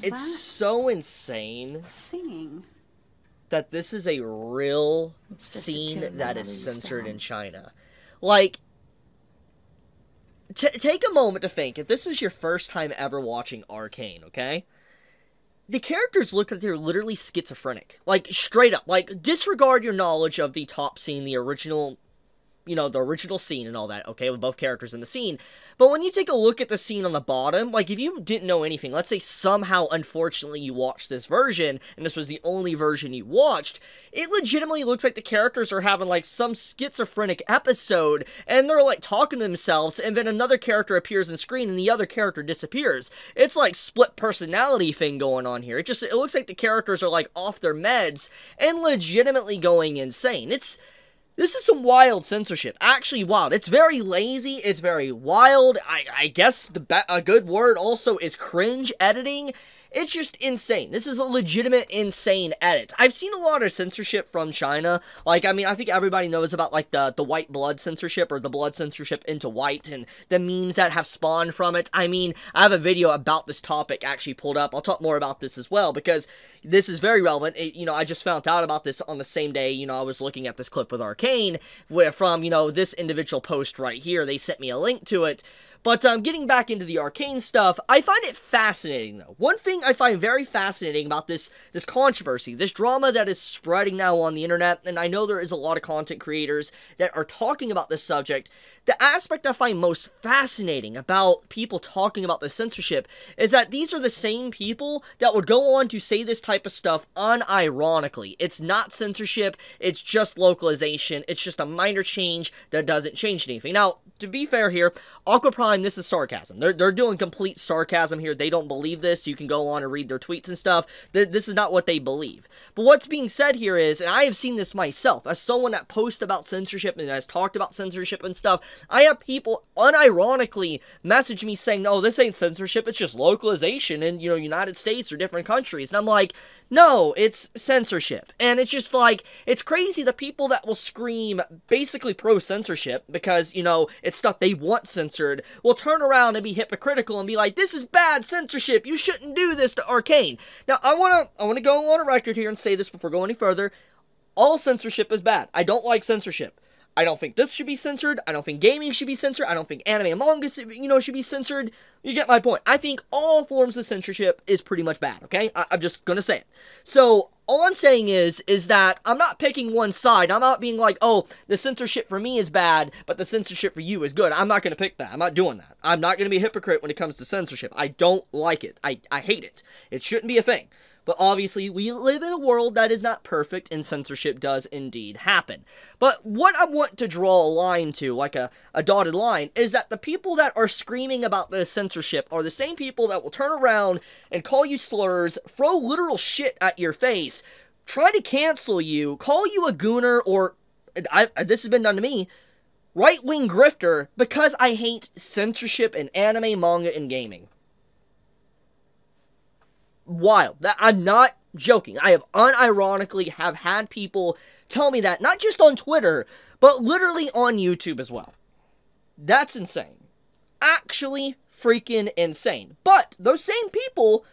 It's so insane singing that this is a real scene that is censored in China. Like, take a moment to think. If this was your first time ever watching Arcane, okay? The characters look like they're literally schizophrenic. Like, straight up. Like, disregard your knowledge of the top scene, the original, you know, the original scene and all that, okay, with both characters in the scene. But when you take a look at the scene on the bottom, like, if you didn't know anything, let's say somehow, unfortunately, you watched this version, and this was the only version you watched, it legitimately looks like the characters are having, like, some schizophrenic episode, and they're, like, talking to themselves, and then another character appears on screen, and the other character disappears. It's, like, split personality thing going on here. It looks like the characters are, like, off their meds, and legitimately going insane. This is some wild censorship. Actually wild. It's very lazy. It's very wild. I guess a good word also is cringe editing. It's just insane. This is a legitimate insane edit. I've seen a lot of censorship from China. Like, I mean, I think everybody knows about, like, the white blood censorship, or the blood censorship into white, and the memes that have spawned from it. I mean, I have a video about this topic actually pulled up. I'll talk more about this as well, because this is very relevant. You know, I just found out about this on the same day, you know, I was looking at this clip with Arcane, where from, you know, this individual post right here, they sent me a link to it. But getting back into the Arcane stuff, I find it fascinating, though. One thing I find very fascinating about this controversy, this drama that is spreading now on the internet, and I know there is a lot of content creators that are talking about this subject, the aspect I find most fascinating about people talking about the censorship is that these are the same people that would go on to say this type of stuff unironically. It's not censorship, it's just localization, it's just a minor change that doesn't change anything. Now, to be fair here, Aqua Prime, this is sarcasm. They're doing complete sarcasm here. They don't believe this. You can go on and read their tweets and stuff. This is not what they believe. But what's being said here is, and I have seen this myself, as someone that posts about censorship and has talked about censorship and stuff, I have people unironically message me saying, no, this ain't censorship, it's just localization in, you know, United States or different countries. And I'm like, no, it's censorship. And it's just like, it's crazy the people that will scream basically pro-censorship because, you know, it's stuff they want censored, will turn around and be hypocritical and be like, this is bad censorship, you shouldn't do this to Arcane. Now, I wanna go on a record here and say this before going any further. All censorship is bad. I don't like censorship. I don't think this should be censored. I don't think gaming should be censored. I don't think anime and manga, you know, should be censored. You get my point. I think all forms of censorship is pretty much bad, okay? I'm just gonna say it. So, all I'm saying is that I'm not picking one side. I'm not being like, oh, the censorship for me is bad, but the censorship for you is good. I'm not gonna pick that. I'm not doing that. I'm not gonna be a hypocrite when it comes to censorship. I don't like it. I hate it. It shouldn't be a thing. But obviously, we live in a world that is not perfect, and censorship does indeed happen. But what I want to draw a line to, like a dotted line, is that the people that are screaming about the censorship are the same people that will turn around and call you slurs, throw literal shit at your face, try to cancel you, call you a gooner, or, this has been done to me, right-wing grifter, because I hate censorship in anime, manga, and gaming. Wild. I'm not joking. I have unironically have had people tell me that, not just on Twitter, but literally on YouTube as well. That's insane. Actually freaking insane. But those same people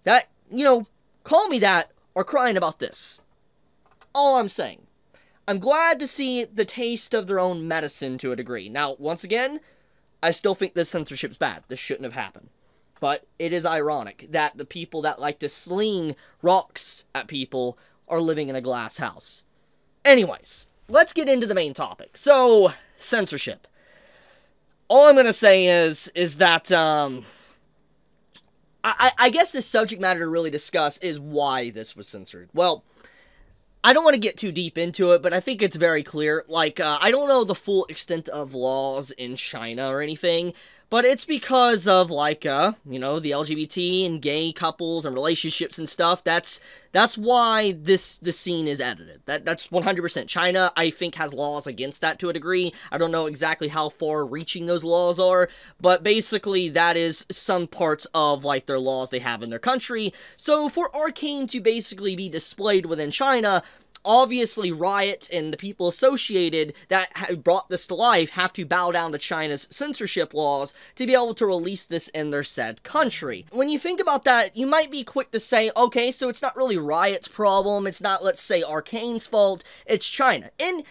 that, you know, call me that are crying about this. All I'm saying. I'm glad to see the taste of their own medicine to a degree. Now, once again, I still think this censorship's bad. This shouldn't have happened. But it is ironic that the people that like to sling rocks at people are living in a glass house. Anyways, let's get into the main topic. So, censorship. All I'm going to say is that, I guess the subject matter to really discuss is why this was censored. Well, I don't want to get too deep into it, but I think it's very clear. Like, I don't know the full extent of laws in China or anything, but it's because of, like, you know, the LGBT and gay couples and relationships and stuff. That's why the scene is edited. That's 100%. China, I think, has laws against that to a degree. I don't know exactly how far-reaching those laws are, but basically that is some parts of, like, their laws they have in their country. So for Arcane to basically be displayed within China, obviously Riot and the people associated that brought this to life have to bow down to China's censorship laws to be able to release this in their said country. When you think about that, you might be quick to say, okay, so it's not really Riot's problem, it's not, let's say, Arcane's fault, it's China. And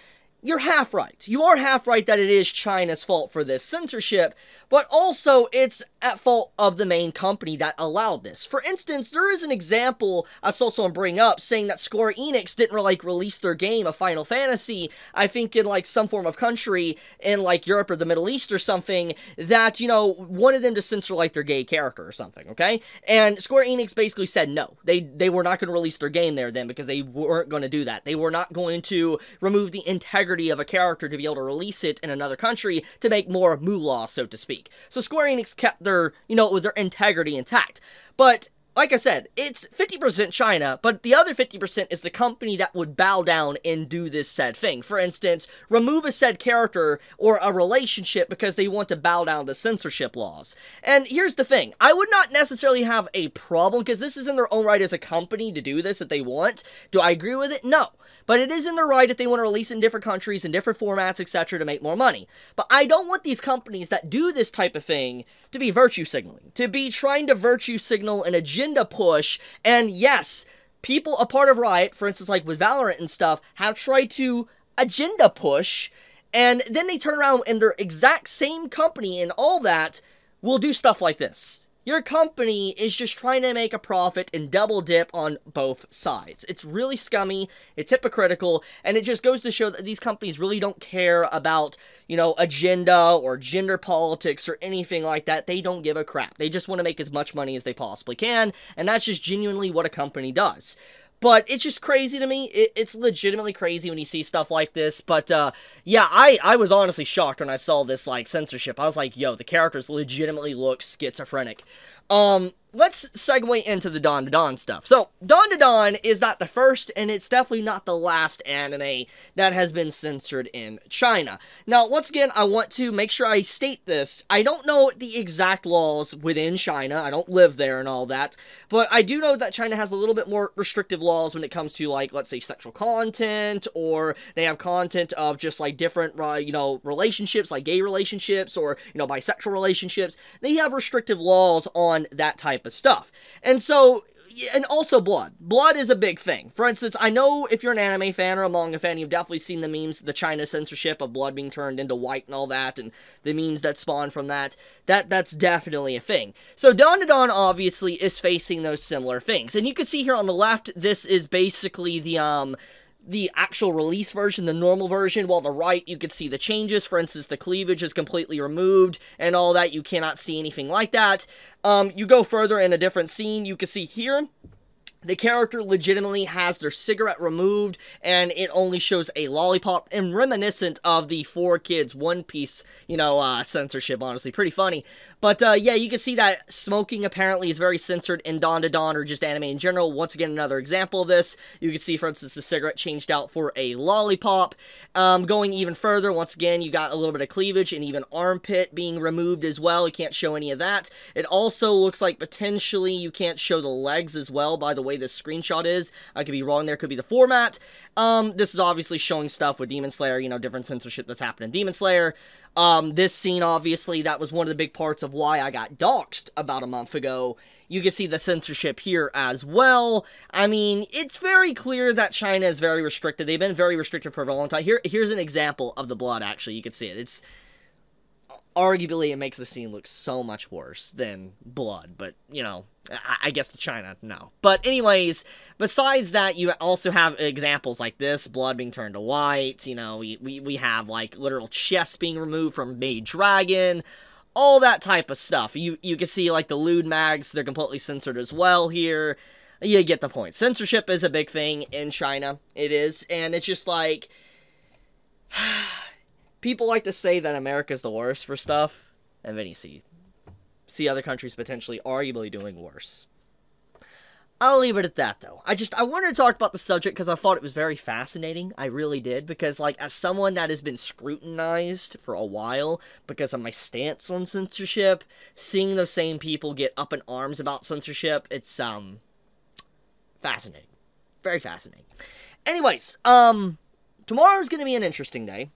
you're half right. You are half right that it is China's fault for this censorship, but also it's at fault of the main company that allowed this. For instance, there is an example I saw someone bring up saying that Square Enix didn't like release their game of Final Fantasy, I think in like some form of country in like Europe or the Middle East or something, that, you know, wanted them to censor like their gay character or something, okay? And Square Enix basically said no. They were not going to release their game there then because they weren't going to do that. They were not going to remove the integrity of a character to be able to release it in another country to make more moolah, so to speak. So Square Enix kept their, you know, their integrity intact. But like I said, it's 50% China, but the other 50% is the company that would bow down and do this said thing. For instance, remove a said character or a relationship because they want to bow down to censorship laws. And here's the thing, I would not necessarily have a problem because this is in their own right as a company to do this if they want. Do I agree with it? No. But it is in their right if they want to release in different countries, in different formats, etc. to make more money. But I don't want these companies that do this type of thing to be virtue signaling, to be trying to virtue signal an agenda push. And yes, people a part of Riot, for instance, like with Valorant and stuff, have tried to agenda push, and then they turn around and their exact same company and all that will do stuff like this. Your company is just trying to make a profit and double dip on both sides. It's really scummy, it's hypocritical, and it just goes to show that these companies really don't care about, you know, agenda or gender politics or anything like that. They don't give a crap. They just want to make as much money as they possibly can, and that's just genuinely what a company does. But it's just crazy to me. It's legitimately crazy when you see stuff like this. But, yeah, I was honestly shocked when I saw this, like, censorship. I was like, yo, the characters legitimately look schizophrenic. Let's segue into the Dawn to Dawn stuff. So, Dawn to Dawn is not the first, and it's definitely not the last anime that has been censored in China. Now, once again, I want to make sure I state this. I don't know the exact laws within China. I don't live there and all that. But I do know that China has a little bit more restrictive laws when it comes to, like, let's say, sexual content, or they have content of just, like, different, you know, relationships, like gay relationships, or, you know, bisexual relationships. They have restrictive laws on that type of stuff. And so, and also blood. Blood is a big thing. For instance, I know if you're an anime fan or a manga fan, you've definitely seen the memes, the China censorship of blood being turned into white and all that, and the memes that spawn from that. That's definitely a thing. So Dawn to Dawn obviously is facing those similar things. And you can see here on the left, this is basically the actual release version, the normal version, while the right, you can see the changes. For instance, the cleavage is completely removed, and all that, you cannot see anything like that. You go further in a different scene, you can see here, the character legitimately has their cigarette removed, and it only shows a lollipop, and reminiscent of the 4Kids One Piece, you know, censorship, honestly. Pretty funny. But, yeah, you can see that smoking apparently is very censored in Dawn to Dawn, or just anime in general. Once again, another example of this. You can see, for instance, the cigarette changed out for a lollipop. Going even further, once again, you got a little bit of cleavage, and even armpit being removed as well. You can't show any of that. It also looks like potentially you can't show the legs as well, by the way this screenshot is. I could be wrong there, could be the format. This is obviously showing stuff with Demon Slayer, you know, different censorship that's happened in Demon Slayer. This scene, obviously, that was one of the big parts of why I got doxxed about a month ago. You can see the censorship here as well. I mean, it's very clear that China is very restricted. They've been very restricted for a long time. Here's an example of the blood, actually. You can see it. It's arguably, it makes the scene look so much worse than blood, but, you know, I guess to China, no. But anyways, besides that, you also have examples like this, blood being turned to white, you know, we have, like, literal chests being removed from Maid Dragon, all that type of stuff. You can see, like, the lewd mags, they're completely censored as well here. You get the point. Censorship is a big thing in China, it is, and it's just like, people like to say that America's the worst for stuff, and then you see other countries potentially arguably doing worse. I'll leave it at that, though. I wanted to talk about the subject because I thought it was very fascinating. I really did, because, like, as someone that has been scrutinized for a while because of my stance on censorship, seeing those same people get up in arms about censorship, it's, fascinating. Very fascinating. Anyways, tomorrow's gonna be an interesting day.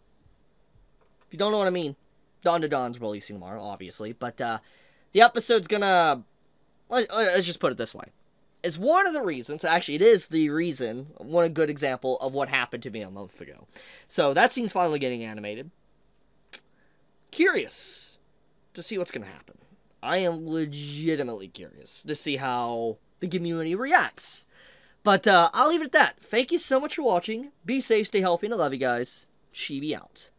If you don't know what I mean, Dawn to Dawn's releasing tomorrow, obviously. But, the episode's gonna... Let's just put it this way. It's one of the reasons, actually, it is the reason, one good example of what happened to me a month ago. So, that scene's finally getting animated. Curious to see what's gonna happen. I am legitimately curious to see how the community reacts. But, I'll leave it at that. Thank you so much for watching. Be safe, stay healthy, and I love you guys. Chibi out.